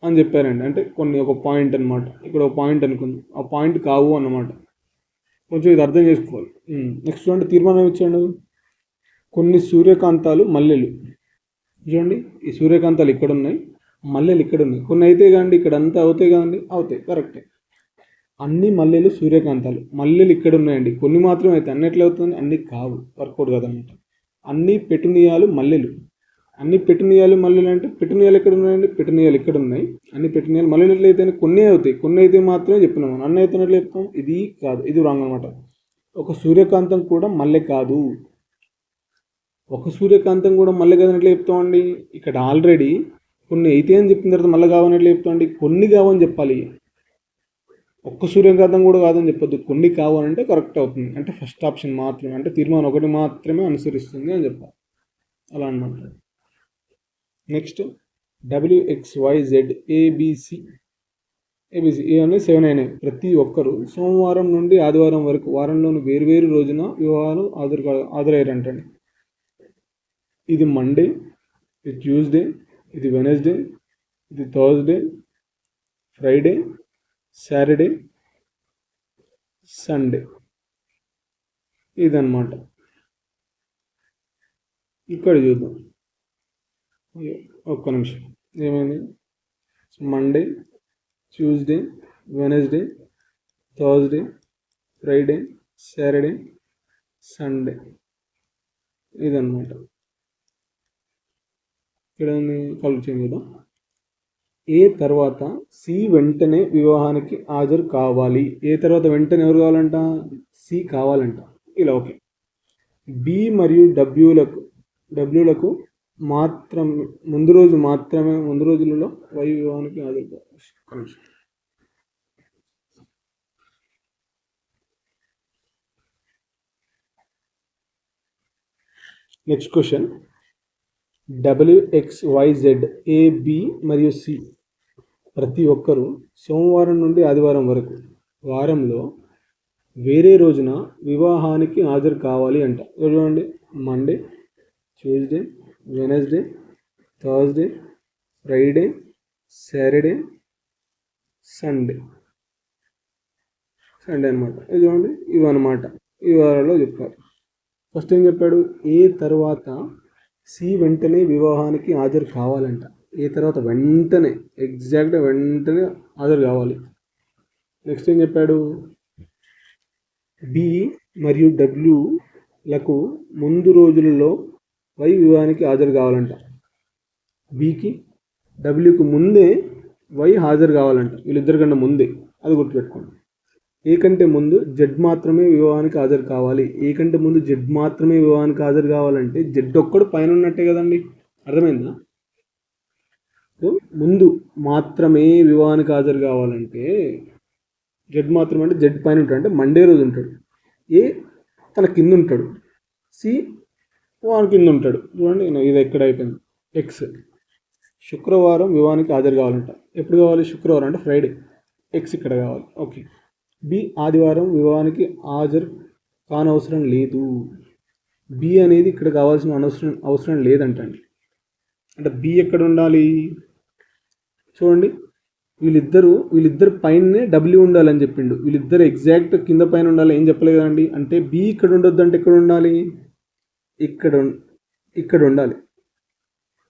అని చెప్పారండి. అంటే కొన్ని ఒక పాయింట్ అనమాట, ఇక్కడ ఒక పాయింట్ అనుకుంది, ఆ పాయింట్ కావు అన్నమాట. కొంచెం ఇది అర్థం చేసుకోవాలి. నెక్స్ట్ చూడండి, తీర్మానం ఇచ్చాడు. కొన్ని సూర్యకాంతాలు మల్లెలు. చూడండి ఈ సూర్యకాంతాలు ఇక్కడ ఉన్నాయి, మల్లెలు ఇక్కడ ఉన్నాయి. కొన్ని అయితే కాండి ఇక్కడ అంతా అవుతాయి కదండి, అవుతాయి, కరెక్టే. అన్ని మల్లెలు సూర్యకాంతాలు, మల్లెలు ఇక్కడ ఉన్నాయండి, కొన్ని మాత్రమే అయితే. అన్ని ఎట్లా అవుతుంది, అన్ని కావు, వర్కౌట్ కదన్నమాట. అన్ని పెటునియాలు మల్లెలు. అన్ని పెటునియాలు మల్లెలు అంటే పెటునియాలు ఎక్కడ ఉన్నాయండి, పెటునియాలు ఇక్కడ ఉన్నాయి. అన్ని పెటునియాలు మల్లెలు ఎట్లయితే కొన్ని అవుతాయి, కొన్ని అయితే మాత్రమే చెప్పినాం. అన్ని అయితే ఎట్లా చెప్తాం, ఇది కాదు, ఇది రాంగ్ అనమాట. ఒక సూర్యకాంతం కూడా మల్లె కాదు. ఒక సూర్యకాంతం కూడా మల్లె కాదని ఎట్లా చెప్తామండి, ఇక్కడ ఆల్రెడీ కొన్ని అయితే అని చెప్పిన తర్వాత మళ్ళీ కావని ఎట్లా చెప్తామండి, కొన్ని కావని చెప్పాలి. ఒక్క సూర్యకాంతం కూడా కాదని చెప్పొద్దు, కొన్ని కావాలంటే కరెక్ట్ అవుతుంది. అంటే ఫస్ట్ ఆప్షన్ మాత్రమే, అంటే తీర్మానం ఒకటి మాత్రమే అనుసరిస్తుంది అని చెప్పాలి, అలా అనమాట. నెక్స్ట్ WXYZ ABC ఇవన్నీ 7 అయినాయి. ప్రతి ఒక్కరు సోమవారం నుండి ఆదివారం వరకు వారంలోని వేరువేరు రోజున వివాహాలు హాజరయ్యారంటండి. ఇది మండే, ఇది ట్యూస్డే, ఇది వెనస్డే, ఇది థర్స్డే, ఫ్రైడే, సాటర్డే, సండే. ఇదన్నమాట. ఇక్కడ చూద్దాం, ఒక్క నిమిషం. ఏమైంది, Monday, Tuesday, Wednesday, Thursday, Friday, Saturday, Sunday. ఇదన్నమాట. ఇక్కడ కలుపు చేంజ్ చేద్దాం. ఏ తర్వాత సి వెంటనే వివాహానికి హాజరు కావాలి. ఏ తర్వాత వెంటనే ఎవరు కావాలంట, సి కావాలంట. ఇలా ఓకే. బి మరియు డబ్ల్యూలకు మాత్రం ముందు రోజులలో వై వివాహానికి హాజరు కావాలి. నెక్స్ట్ క్వశ్చన్, WXYZ AB మరియు C ప్రతి ఒక్కరూ సోమవారం నుండి ఆదివారం వరకు వారంలో వేరే రోజున వివాహానికి హాజరు కావాలి అంట. చూడండి, Monday, Tuesday, Wednesday, Thursday, Friday, Saturday, Sunday అనమాట. ఇది చూడండి, ఇవన్నమాట ఈ వారాల్లో చెప్పారు. ఫస్ట్ ఏం చెప్పాడు, ఏ తర్వాత సి వెంటనే వివాహానికి హాజరు కావాలంట. ఏ తర్వాత వెంటనే, ఎగ్జాక్ట్గా వెంటనే హాజరు కావాలి. నెక్స్ట్ ఏం చెప్పాడు, బి మరియు డబ్ల్యూలకు ముందు రోజులలో వై వివాహానికి హాజరు కావాలంట. బికి డబ్ల్యూకి ముందే వై హాజరు కావాలంట, వీళ్ళిద్దరికన్నా ముందే, అది గుర్తుపెట్టుకోండి. ఏ కంటే ముందు జెడ్ మాత్రమే వివాహానికి హాజరు కావాలి. ఏ కంటే ముందు జెడ్ మాత్రమే వివాహానికి హాజరు కావాలంటే జెడ్ ఒక్కడు పైన ఉన్నట్టే కదండి, అర్థమైందా? ముందు మాత్రమే వివాహానికి హాజరు కావాలంటే జెడ్ మాత్రమే అంటే జెడ్ పైన ఉంటాడు, అంటే మండే రోజు ఉంటాడు. ఏ తన కింద ఉంటాడు, సి వాని కింద ఉంటాడు. చూడండి ఇది ఎక్కడ అయిపోయింది, ఎక్స్ శుక్రవారం వివాహానికి హాజరు కావాలంట. ఎప్పుడు కావాలి, శుక్రవారం అంటే ఫ్రైడే, ఎక్స్ ఇక్కడ కావాలి. ఓకే. బి ఆదివారం వివాహానికి హాజరు కానవసరం లేదు. బి అనేది ఇక్కడ కావాల్సిన అవసరం లేదంటండి. అంటే బి ఎక్కడ ఉండాలి, చూడండి వీళ్ళిద్దరు పైనే డబ్ల్యూ ఉండాలని చెప్పిండు. వీళ్ళిద్దరు ఎగ్జాక్ట్ కింద పైన ఉండాలి, ఏం చెప్పలేదు కదండి. అంటే బి ఇక్కడ ఉండొద్దు, అంటే ఎక్కడ ఉండాలి, ఇక్కడ ఉండాలి.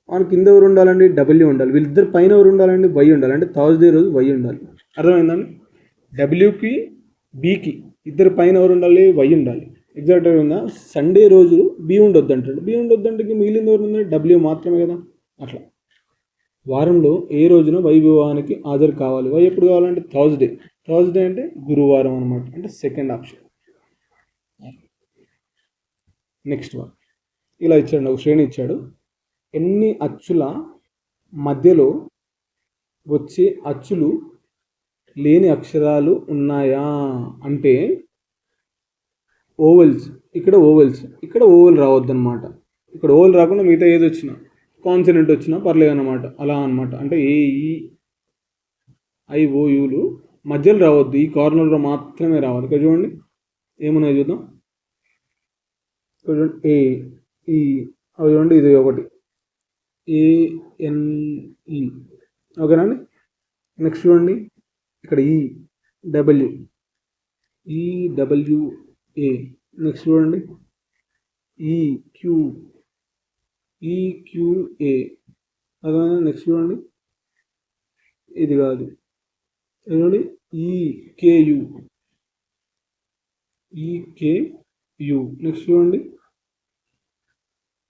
మన కింద ఎవరు ఉండాలండి, డబ్ల్యూ ఉండాలి. వీళ్ళిద్దరు పైన ఎవరు ఉండాలండి, వై ఉండాలి. అంటే థర్స్డే రోజు వై ఉండాలి. అర్థమైందండి? డబ్ల్యూకి బీకి ఇద్దరు పైన ఎవరు ఉండాలి? వై ఉండాలి. ఎగ్జాక్ట్గా ఉందా? సండే రోజు బి ఉండొద్దు అంటాడు. బి ఉండొద్దు అంటే మిగిలింది ఎవరు ఉందండి? డబ్ల్యూ మాత్రమే కదా. అట్లా వారంలో ఏ రోజున వై వివాహానికి హాజరు కావాలి? వై ఎప్పుడు కావాలంటే థర్స్డే. థర్స్డే అంటే గురువారం అనమాట, అంటే సెకండ్ ఆప్షన్. నెక్స్ట్ వన్ ఇలా ఇచ్చాడు, ఒక శ్రేణి ఇచ్చాడు. ఎన్ని అచ్చుల మధ్యలో వచ్చే అచ్చులు లేని అక్షరాలు ఉన్నాయా అంటే ఓవెల్స్. ఇక్కడ ఓవెల్స్, ఇక్కడ ఓవెల్ రావద్దు అనమాట. ఇక్కడ ఓవెల్ రాకుండా మిగతా ఏది వచ్చినా కాన్సనెంట్ వచ్చినా పర్లేదు అనమాట. అలా అనమాట. అంటే ఏఈ ఐఓయులు మధ్యలో రావద్దు, ఈ కార్నర్లో మాత్రమే రావాలి. ఇక్కడ చూడండి ఏమున్నాయి చూద్దాం. ఇక్కడ చూడండి ఏ ఈ అవి చూడండి, ఇది ఒకటి ఏఎన్ఈ. ఓకేనండి. నెక్స్ట్ చూడండి ఇక్కడ ఈడబ్ల్యూ ఈడబ్ల్యూఏ. నెక్స్ట్ చూడండి ఈక్యూ ఈక్యూఏ. అదేనా? నెక్స్ట్ చూడండి ఇది కాదు, చూడండి ఈకేయు ఈకేయు. నెక్స్ట్ చూడండి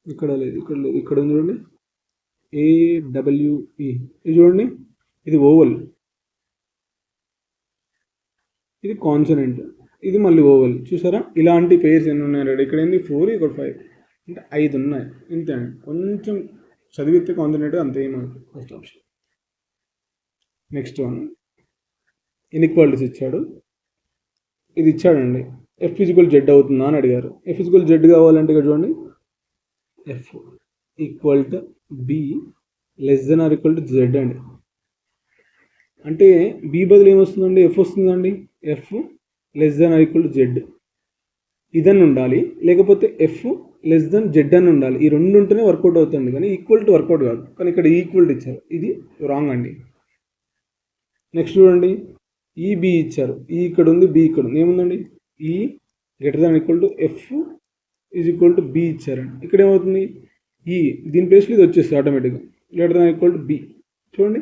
ఇక్కడ లేదు, ఇక్కడ లేదు, ఇక్కడ ఉంది చూడండి ఏడబ్ల్యూఈ. ఇది చూడండి ఇది ఓవల్, ఇది కాన్సనెంట్, ఇది మళ్ళీ ఓవల్. చూసారా ఇలాంటి పేర్స్ ఎన్ని ఉన్నాయి? రెడీ. ఇక్కడ ఏంది 4, ఇక్కడ 5, అంటే 5 ఉన్నాయి. ఇంతే అండి. కొంచెం చదివితే కాన్సనెంట్ అంతే ఏమవుతుంది. First option. Next one inequalities ఇచ్చాడు. ఇది ఇచ్చాడండి, ఎఫ్ ఈక్వల్ జెడ్ అవుతుందా అని అడిగారు. ఎఫ్ ఈక్వల్ జెడ్ కావాలంటే ఇక్కడ చూడండి F equal to B less than R equal to Z అండి. అంటే బి బదులు ఏమొస్తుందండి? ఎఫ్ వస్తుందండి. F less than R equal to Z ఇదని ఉండాలి, లేకపోతే ఎఫ్ లెస్ దెన్ జెడ్ అని ఉండాలి. ఈ రెండు ఉంటేనే వర్కౌట్ అవుతుంది, కానీ ఈక్వల్ టు వర్కౌట్ కాదు. కానీ ఇక్కడ ఈక్వల్ ఇచ్చారు, ఇది రాంగ్ అండి. నెక్స్ట్ చూడండి ఈ బి ఇచ్చారు, ఈ ఇక్కడ ఉంది, బి ఇక్కడ ఉంది. ఏముందండి? ఈ greater than equal to F is equal to B ఇచ్చారండి. ఇక్కడ ఏమవుతుంది? ఈ దీని ప్లేస్లో ఇది వచ్చేస్తుంది ఆటోమేటిక్గా, greater than equal to B. చూడండి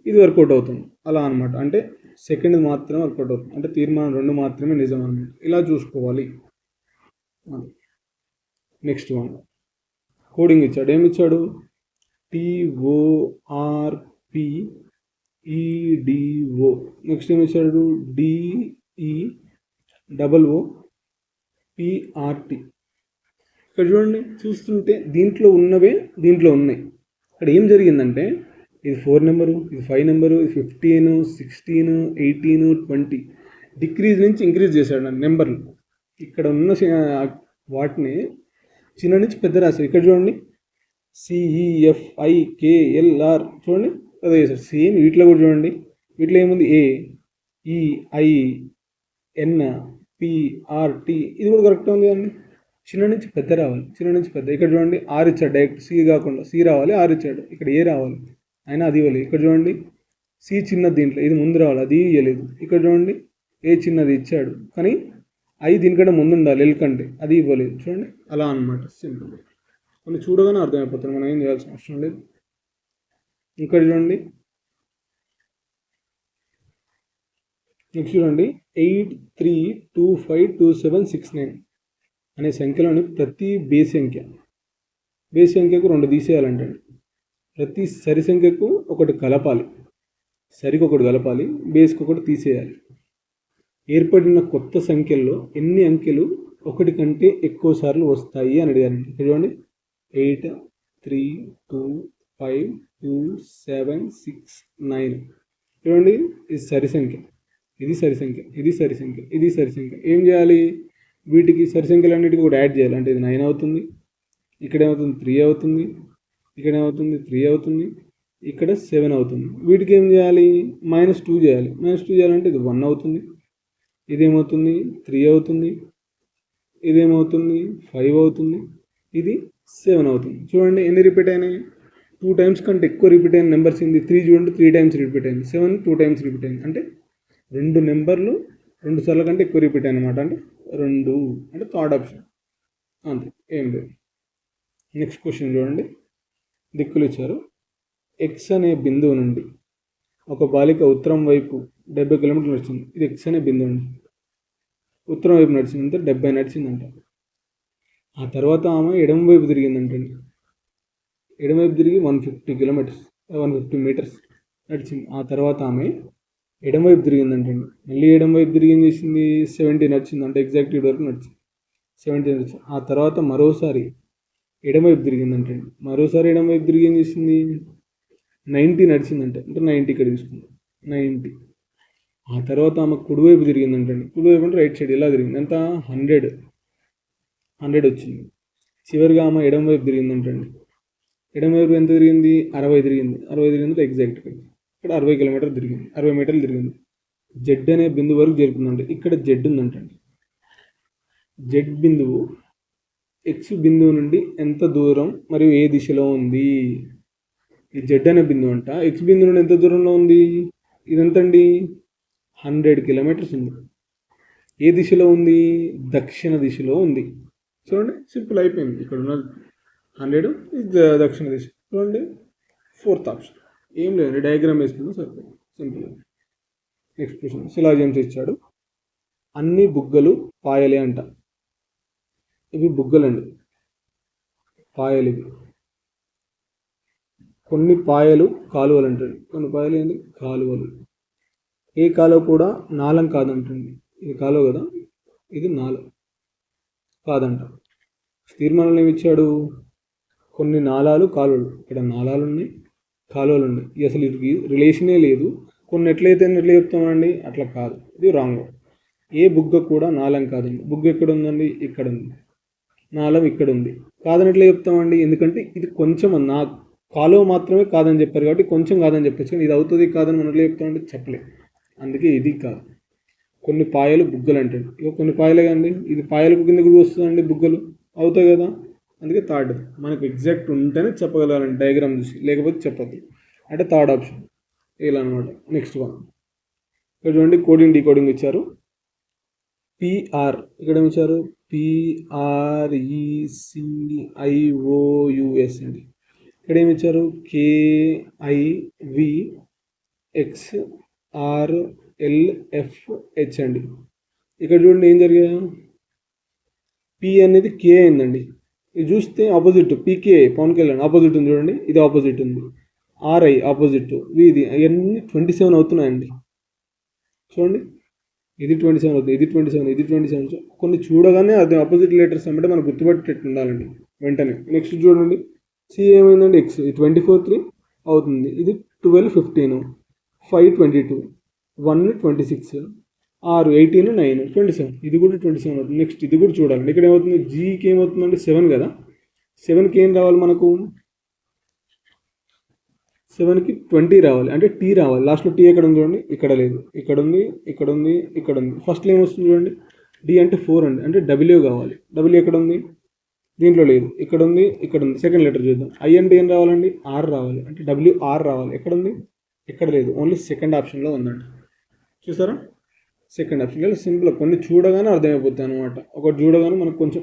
ఇది వర్కౌట్ అవుతుంది అలా అనమాట. అంటే సెకండ్ మాత్రమే వర్కౌట్ అవుతుంది, అంటే తీర్మానం 2 మాత్రమే నిజం అనమాట. ఇలా చూసుకోవాలి. నెక్స్ట్ వన్ కోడింగ్ ఇచ్చాడు. ఏమి ఇచ్చాడు? TORPEDO. నెక్స్ట్ ఏమి ఇచ్చాడు? DEOOPRT. ఇక్కడ చూడండి చూస్తుంటే దీంట్లో ఉన్నవే దీంట్లో ఉన్నాయి. ఇక్కడ ఏం జరిగిందంటే ఇది 4 నెంబరు, ఇది 5 నెంబరు, ఇది 15, 16, 18, 20 డిక్రీజ్ నుంచి ఇంక్రీజ్ చేశాడు నెంబర్లు. ఇక్కడ ఉన్న వాటిని చిన్న నుంచి పెద్ద రాశారు. ఇక్కడ చూడండి CEFIKLR చూడండి అదే చేశారు. సేమ్ వీటిలో కూడా చూడండి, వీటిలో ఏముంది? AEINPRT. ఇది కూడా కరెక్ట్గా ఉంది కదండి. చిన్న నుంచి పెద్ద రావాలి, చిన్న నుంచి పెద్ద. ఇక్కడ చూడండి ఆర్ ఇచ్చాడు, డైరెక్ట్ సి కాకుండా సి రావాలి, ఆర్ ఇచ్చాడు. ఇక్కడ ఏ రావాలి, అయినా అది ఇవ్వలేదు. ఇక్కడ చూడండి సి చిన్నది, దీంట్లో ఇది ముందు రావాలి, అది ఇవ్వలేదు. ఇక్కడ చూడండి ఏ చిన్నది ఇచ్చాడు, కానీ ఐ దీనికంటే ముందు ఉండాలి, ఎల్ కంటే, అది ఇవ్వలేదు. చూడండి అలా అనమాట. సింపుల్. కొన్ని చూడగానే అర్థమైపోతుంది, మనం ఏం చేయాల్సిన అవసరం లేదు. ఇక్కడ చూడండి నెక్స్ట్ చూడండి 83252769 అనే సంఖ్యలోని ప్రతి బేస్ సంఖ్యకు 2 తీసేయాలంటే ప్రతి సరి సంఖ్యకు ఒకటి కలపాలి, సరికి ఒకటి కలపాలి, బేస్కి ఒకటి తీసేయాలి. ఏర్పడిన కొత్త సంఖ్యల్లో ఎన్ని అంకెలు ఒకటి కంటే ఎక్కువ సార్లు వస్తాయి అని అడిగారండి. ఇక్కడ చూడండి 8 3 2 5 2 7 6 9. చూడండి ఇది సరి సంఖ్య, ఇది సరి సంఖ్య, ఇది సరి సంఖ్య, ఇది సరి సంఖ్య. ఏం చేయాలి? వీటికి సరి సంఖ్యలన్నిటికీ కూడా యాడ్ చేయాలి. అంటే ఇది 9 అవుతుంది, ఇక్కడ ఏమవుతుంది 3 అవుతుంది, ఇక్కడ ఏమవుతుంది 3 అవుతుంది, ఇక్కడ 7 అవుతుంది. వీటికి ఏం చేయాలి? -2 చేయాలి. -2 చేయాలంటే ఇది 1 అవుతుంది, ఇదేమవుతుంది 3 అవుతుంది, ఇదేమవుతుంది 5 అవుతుంది, ఇది 7 అవుతుంది. చూడండి ఎన్ని రిపీట్ అయినాయి? 2 టైమ్స్ కంటే ఎక్కువ రిపీట్ అయిన నెంబర్స్ ఏంది? 3 చూడండి 3 టైమ్స్ రిపీట్ అయింది, 7 2 టైమ్స్ రిపీట్ అయింది. అంటే 2 నెంబర్లు 2 సార్లు కంటే ఎక్కువ రిపీట్ అనమాట. అంటే 2 అంటే థర్డ్ ఆప్షన్ అంతే, ఏం లేదు. నెక్స్ట్ క్వశ్చన్ చూడండి, దిక్కులు ఇచ్చారు. X అనే బిందువు నుండి ఒక బాలిక ఉత్తరం వైపు 70 కిలోమీటర్లు నడిచింది. ఇది ఎక్స్ అనే బిందువు అండి. ఉత్తరం వైపు నడిచిందంటే 70 నడిచిందంట. ఆ తర్వాత ఆమె ఎడమ వైపు తిరిగిందంటండి. ఎడమవైపు తిరిగి 150 కిలోమీటర్స్ 150 మీటర్స్ నడిచింది. ఆ తర్వాత ఆమె ఎడమవైపు తిరిగిందంటండి. మళ్ళీ ఎడమవైపు తిరిగి ఏం చేసింది? 70 నడిచింది. అంటే ఎగ్జాక్ట్ ఇటు వరకు నడిచింది. 70 నడిచింది. ఆ తర్వాత మరోసారి ఎడమవైపు తిరిగిందంటండి. మరోసారి ఎడమవైపు తిరిగి ఏం చేసింది? 90 నడిచిందంటే, అంటే 90 ఇక్కడ తీసుకుంది 90. ఆ తర్వాత ఆమె కుడివైపు తిరిగిందంటండి. కుడివైపు అంటే రైట్ సైడ్ ఇలా తిరిగింది. ఎంత? 100 వచ్చింది. చివరిగా ఆమె ఎడమవైపు తిరిగిందంటండి. ఎడమవైపు ఎంత తిరిగింది? 60 తిరిగింది. 60 తిరిగింది ఎగ్జాక్ట్ ఇక్కడ 60 కిలోమీటర్ తిరిగింది. 60 మీటర్లు తిరిగింది. జెడ్ అనే బిందువు వరకు చేరుకుందండి. ఇక్కడ జెడ్ ఉందంటండి. జెడ్ బిందువు ఎక్స్ బిందువు నుండి ఎంత దూరం మరియు ఏ దిశలో ఉంది? ఈ జెడ్ అనే బిందువు అంట ఎక్స్ బిందువు నుండి ఎంత దూరంలో ఉంది? ఇదంతండి 100 కిలోమీటర్స్ ఉంది. ఏ దిశలో ఉంది? దక్షిణ దిశలో ఉంది. చూడండి, సింపుల్ అయిపోయింది. ఇక్కడ ఉన్న 100 దక్షిణ దిశ. చూడండి, 4th ఆప్షన్. ఏం లేదు, డయాగ్రామ్ వేసుకున్నా సరిపోయింది, సింపుల్. నెక్స్ట్ క్వశ్చన్, శిలాజమ్స్ ఇచ్చాడు. అన్ని బుగ్గలు పాయలే అంట. ఇవి బుగ్గలండి, పాయలు ఇవి. కొన్ని పాయలు కాలువలు అంటండి. కొన్ని పాయలు ఏంటి? కాలువలు. ఏ కాలువ కూడా నాలం కాదంటండి. ఇది కాలువ కదా, ఇది నాలం కాదంట. తీర్మానంలో ఏమి ఇచ్చాడు? కొన్ని నాలాలు కాలువలు. ఇక్కడ నాలాలు ఉన్నాయి, కాలువలు ఉన్నాయి. అసలు ఇది రిలేషనే లేదు. కొన్ని ఎట్లయితే ఎట్లా చెప్తామండి? అట్లా కాదు, ఇది రాంగ్. ఏ బుగ్గ కూడా నాలం కాదండి. బుగ్గ ఎక్కడ ఉందండి? ఇక్కడ ఉంది. నాలం ఇక్కడ ఉంది. కాదని ఎట్లా చెప్తామండి? ఎందుకంటే ఇది కొంచెం నా కాలువ మాత్రమే కాదని చెప్పారు కాబట్టి కొంచెం కాదని చెప్పచ్చు. కానీ ఇది అవుతుంది కాదని మనం ఎట్లా చెప్తామండి? చెప్పలేదు. అందుకే ఇది కాదు. కొన్ని పాయలు బుగ్గలు అంటే ఇక కొన్ని పాయలే కదండి. ఇది పాయలకు కింద కూడా వస్తుందండి, బుగ్గలు అవుతాయి కదా. అందుకే థర్డ్. మనకు ఎగ్జాక్ట్ ఉంటేనే చెప్పగలగాలండి డయాగ్రామ్ చూసి, లేకపోతే చెప్పద్దు. అంటే థర్డ్ ఆప్షన్ ఇలా అనమాట. నెక్స్ట్ వన్ ఇక్కడ చూడండి, కోడింగ్ డీకోడింగ్ ఇచ్చారు. పిఆర్ ఇక్కడ ఏమి ఇచ్చారు? PRECIOUS అండి. ఇక్కడ ఏమి ఇచ్చారు? KIVXRLFH అండి. ఇక్కడ చూడండి ఏం జరిగా? పి అనేది కే అయిందండి. ఇది చూస్తే ఆపోజిట్ పీకే పవన్ కళ్యాణ్ ఆపోజిట్ ఉంది చూడండి, ఇది ఆపోజిట్ ఉంది. ఆర్ఐ ఆపోజిట్, ఇది అవన్నీ 27 అవుతున్నాయండి. చూడండి, ఇది 27 అవుతుంది, ఇది 27, ఇది 27. కొన్ని చూడగానే అది ఆపోజిట్ లెటర్స్ అంటే మనం గుర్తుపెట్టేట్టు ఉండాలండి వెంటనే. నెక్స్ట్ చూడండి, సి ఏమైందండి? ఎక్స్, ఇది 24 అవుతుంది. ఇది 12 15, 5 22, 1 26, 6 18, 9 27. ఇది కూడా 27 అవుతుంది. నెక్స్ట్ ఇది కూడా చూడాలండి. ఇక్కడ ఏమవుతుంది? జీకి ఏమవుతుందండి? 7 కదా. 7కి ఏం రావాలి మనకు? 7కి 20 రావాలి, అంటే టీ రావాలి. లాస్ట్లో టీ ఎక్కడ ఉంది చూడండి, ఇక్కడ లేదు, ఇక్కడ ఉంది, ఇక్కడ ఉంది, ఇక్కడ ఉంది. ఫస్ట్లో ఏమొస్తుంది చూడండి, డి అంటే 4 అండి, అంటే డబ్ల్యూ కావాలి. డబ్ల్యూ ఎక్కడ ఉంది? దీంట్లో లేదు, ఇక్కడ ఉంది, ఇక్కడ ఉంది. సెకండ్ లెటర్ చూద్దాం. ఐ అంటే ఏం రావాలండి? ఆర్ రావాలి, అంటే WR రావాలి. ఎక్కడ ఉంది? ఎక్కడ లేదు, ఓన్లీ సెకండ్ ఆప్షన్లో ఉందండి. చూసారా? Second option. సింపుల్, కొన్ని చూడగానే అర్థమైపోతాయి అనమాట. ఒకటి చూడగానే మనకు కొంచెం